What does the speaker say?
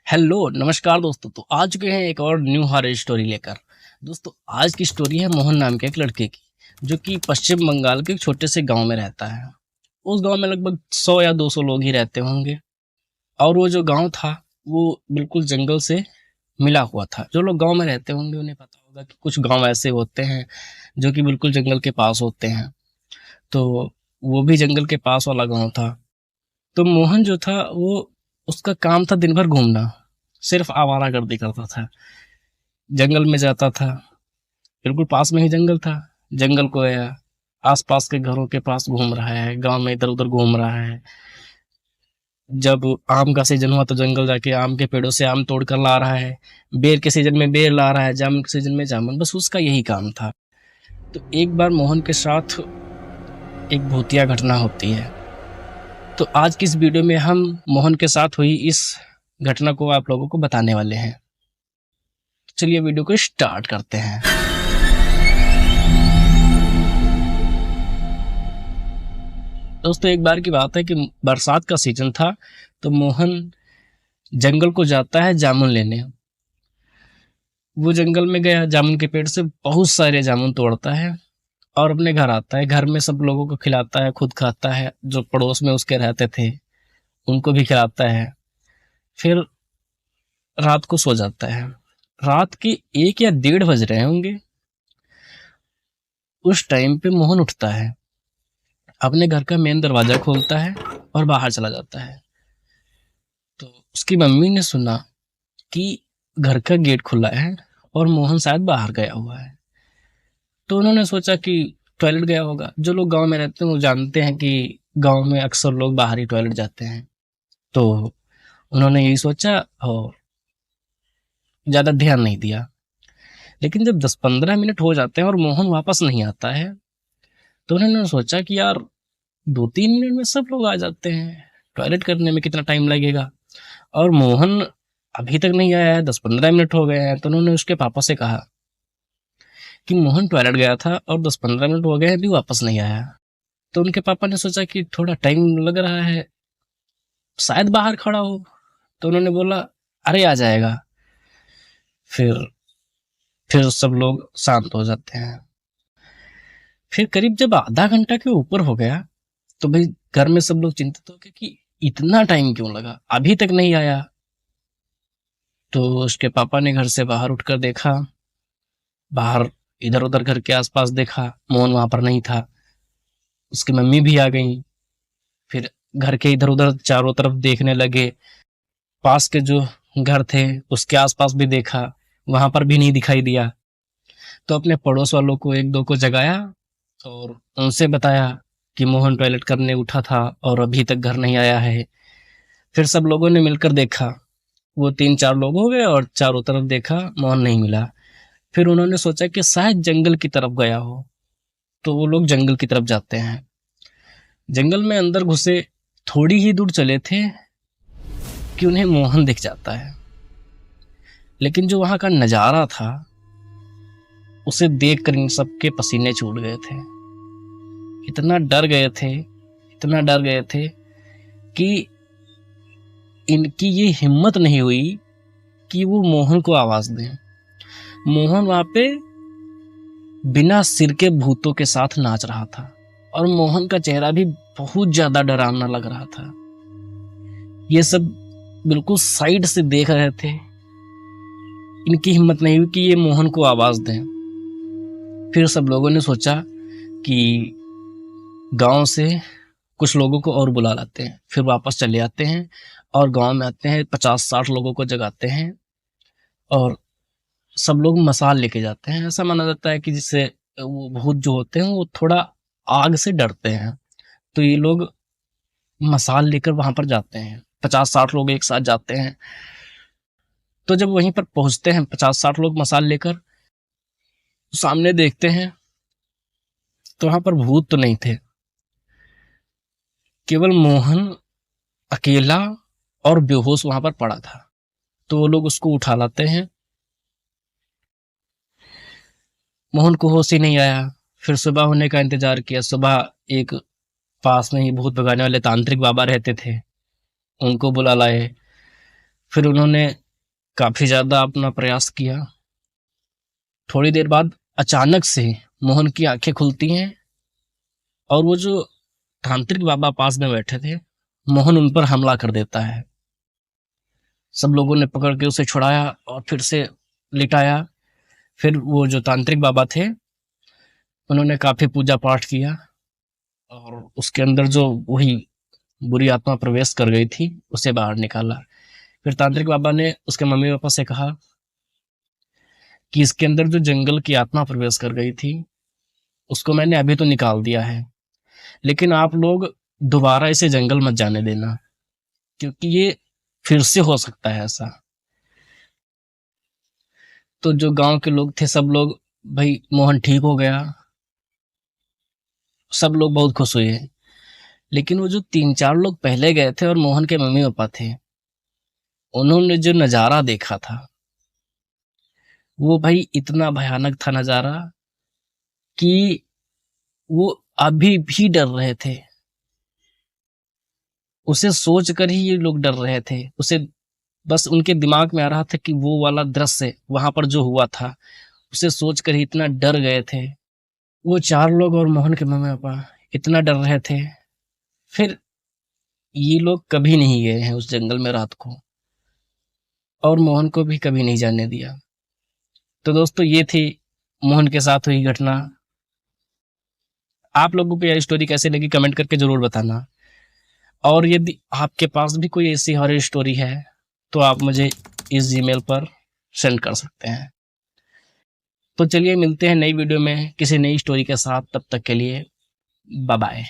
Hello नमस्कार दोस्तों। तो आ चुके हैं एक और न्यू हॉरर स्टोरी लेकर। दोस्तों आज की स्टोरी है मोहन नाम के एक लड़के की, जो कि पश्चिम बंगाल के एक छोटे से गांव में रहता है। उस गांव में लगभग 100 या 200 लोग ही रहते होंगे। और वो जो गांव था वो बिल्कुल जंगल से मिला हुआ था। जो लोग गांव में रहते होंगे उन्हें पता होगा कि कुछ गांव ऐसे होते हैं जो कि बिल्कुल जंगल के पास होते हैं। तो वो भी जंगल के पास वाला गांव था। तो मोहन जो था वो उसका काम था दिन भर घूमना, सिर्फ आवारागर्दी करता था। जंगल में जाता था, बिल्कुल पास में ही जंगल था। जंगल को गया, आसपास के घरों के पास घूम रहा है, गांव में इधर उधर घूम रहा है। जब आम का सीजन हुआ तो जंगल जाके आम के पेड़ों से आम तोड़ कर ला रहा है, बेर के सीजन में बेर ला रहा है, जामुन के सीजन में जामुन। बस उसका यही काम था। तो एक बार मोहन के साथ एक भूतिया घटना होती है। तो आज की इस वीडियो में हम मोहन के साथ हुई इस घटना को आप लोगों को बताने वाले हैं। चलिए वीडियो को स्टार्ट करते हैं। दोस्तों एक बार की बात है कि बरसात का सीजन था। तो मोहन जंगल को जाता है जामुन लेने। वो जंगल में गया, जामुन के पेड़ से बहुत सारे जामुन तोड़ता है और अपने घर आता है। घर में सब लोगों को खिलाता है, खुद खाता है, जो पड़ोस में उसके रहते थे उनको भी खिलाता है। फिर रात को सो जाता है। रात के 1 या 1:30 बज रहे होंगे। उस टाइम पे मोहन उठता है, अपने घर का मेन दरवाजा खोलता है और बाहर चला जाता है। तो उसकी मम्मी ने सुना कि घर का गेट खुला है और मोहन शायद बाहर गया हुआ है। तो उन्होंने सोचा कि टॉयलेट गया होगा। जो लोग गांव में रहते हैं वो जानते हैं कि गांव में अक्सर लोग बाहर ही टॉयलेट जाते हैं। तो उन्होंने यही सोचा और ज़्यादा ध्यान नहीं दिया। लेकिन जब 10-15 मिनट हो जाते हैं और मोहन वापस नहीं आता है, तो उन्होंने सोचा कि यार 2-3 मिनट में सब लोग आ जाते हैं, टॉयलेट करने में कितना टाइम लगेगा। और मोहन अभी तक नहीं आया है, 10-15 मिनट हो गए हैं। तो उन्होंने उसके पापा से कहा कि मोहन टॉयलेट गया था और 10-15 मिनट हो गए अभी वापस नहीं आया। तो उनके पापा ने सोचा कि थोड़ा टाइम लग रहा है, शायद बाहर खड़ा हो। तो उन्होंने बोला अरे आ जाएगा। फिर फिर सब लोग शांत हो जाते हैं। फिर करीब जब आधा घंटा के ऊपर हो गया तो भाई घर में सब लोग चिंतित हो गए कि इतना टाइम क्यों लगा, अभी तक नहीं आया। तो उसके पापा ने घर से बाहर उठकर देखा, बाहर इधर उधर घर के आसपास देखा, मोहन वहां पर नहीं था। उसकी मम्मी भी आ गई। फिर घर के इधर उधर चारों तरफ देखने लगे। पास के जो घर थे उसके आसपास भी देखा, वहां पर भी नहीं दिखाई दिया। तो अपने पड़ोस वालों को एक दो को जगाया और उनसे बताया कि मोहन टॉयलेट करने उठा था और अभी तक घर नहीं आया है। फिर सब लोगों ने मिलकर देखा, वो 3-4 लोग हो गए और चारों तरफ देखा, मोहन नहीं मिला। फिर उन्होंने सोचा कि शायद जंगल की तरफ गया हो। तो वो लोग जंगल की तरफ जाते हैं। जंगल में अंदर घुसे, थोड़ी ही दूर चले थे कि उन्हें मोहन दिख जाता है। लेकिन जो वहां का नजारा था उसे देखकर इन सबके पसीने छूट गए थे। इतना डर गए थे, इतना डर गए थे कि इनकी ये हिम्मत नहीं हुई कि वो मोहन को आवाज दें। मोहन वहां पे बिना सिर के भूतों के साथ नाच रहा था और मोहन का चेहरा भी बहुत ज्यादा डरावना लग रहा था। ये सब बिल्कुल साइड से देख रहे थे। इनकी हिम्मत नहीं हुई कि ये मोहन को आवाज दें। फिर सब लोगों ने सोचा कि गांव से कुछ लोगों को और बुला लाते हैं। फिर वापस चले आते हैं और गांव में आते हैं, 50-60 लोगों को जगाते हैं और सब लोग मसाल लेके जाते हैं। ऐसा माना जाता है कि जिससे वो भूत जो होते हैं वो थोड़ा आग से डरते हैं। तो ये लोग मसाल लेकर वहां पर जाते हैं, 50-60 लोग एक साथ जाते हैं। तो जब वहीं पर पहुंचते हैं 50-60 लोग मसाल लेकर, सामने देखते हैं तो वहां पर भूत तो नहीं थे, केवल मोहन अकेला और बेहोश वहां पर पड़ा था। तो वो लोग उसको उठा लाते हैं। मोहन को होश ही नहीं आया। फिर सुबह होने का इंतजार किया। सुबह एक पास में ही भूत भगाने वाले तांत्रिक बाबा रहते थे, उनको बुला लाए। फिर उन्होंने काफ़ी ज़्यादा अपना प्रयास किया। थोड़ी देर बाद अचानक से मोहन की आंखें खुलती हैं और वो जो तांत्रिक बाबा पास में बैठे थे, मोहन उन पर हमला कर देता है। सब लोगों ने पकड़ के उसे छुड़ाया और फिर से लिटाया। फिर वो जो तांत्रिक बाबा थे, उन्होंने काफ़ी पूजा पाठ किया और उसके अंदर जो वही बुरी आत्मा प्रवेश कर गई थी, उसे बाहर निकाला। फिर तांत्रिक बाबा ने उसके मम्मी पापा से कहा कि इसके अंदर जो जंगल की आत्मा प्रवेश कर गई थी, उसको मैंने अभी तो निकाल दिया है, लेकिन आप लोग दोबारा इसे जंगल मत जाने देना, क्योंकि ये फिर से हो सकता है ऐसा। तो जो गांव के लोग थे, सब लोग, भाई मोहन ठीक हो गया, सब लोग बहुत खुश हुए। लेकिन वो जो 3-4 लोग पहले गए थे और मोहन के मम्मी पापा थे, उन्होंने जो नज़ारा देखा था, वो भाई इतना भयानक था नज़ारा कि वो अभी भी डर रहे थे। उसे सोच कर ही ये लोग डर रहे थे। उसे बस उनके दिमाग में आ रहा था कि वो वाला दृश्य वहां पर जो हुआ था, उसे सोच कर ही इतना डर गए थे। वो 4 लोग और मोहन के मम्मी पापा इतना डर रहे थे। फिर ये लोग कभी नहीं गए हैं उस जंगल में रात को, और मोहन को भी कभी नहीं जाने दिया। तो दोस्तों, ये थी मोहन के साथ हुई घटना। आप लोगों को यह स्टोरी कैसे लगी, कमेंट करके जरूर बताना। और यदि आपके पास भी कोई ऐसी हॉरर स्टोरी है, तो आप मुझे इस जीमेल पर सेंड कर सकते हैं। तो चलिए, मिलते हैं नई वीडियो में किसी नई स्टोरी के साथ। तब तक के लिए बाय बाय।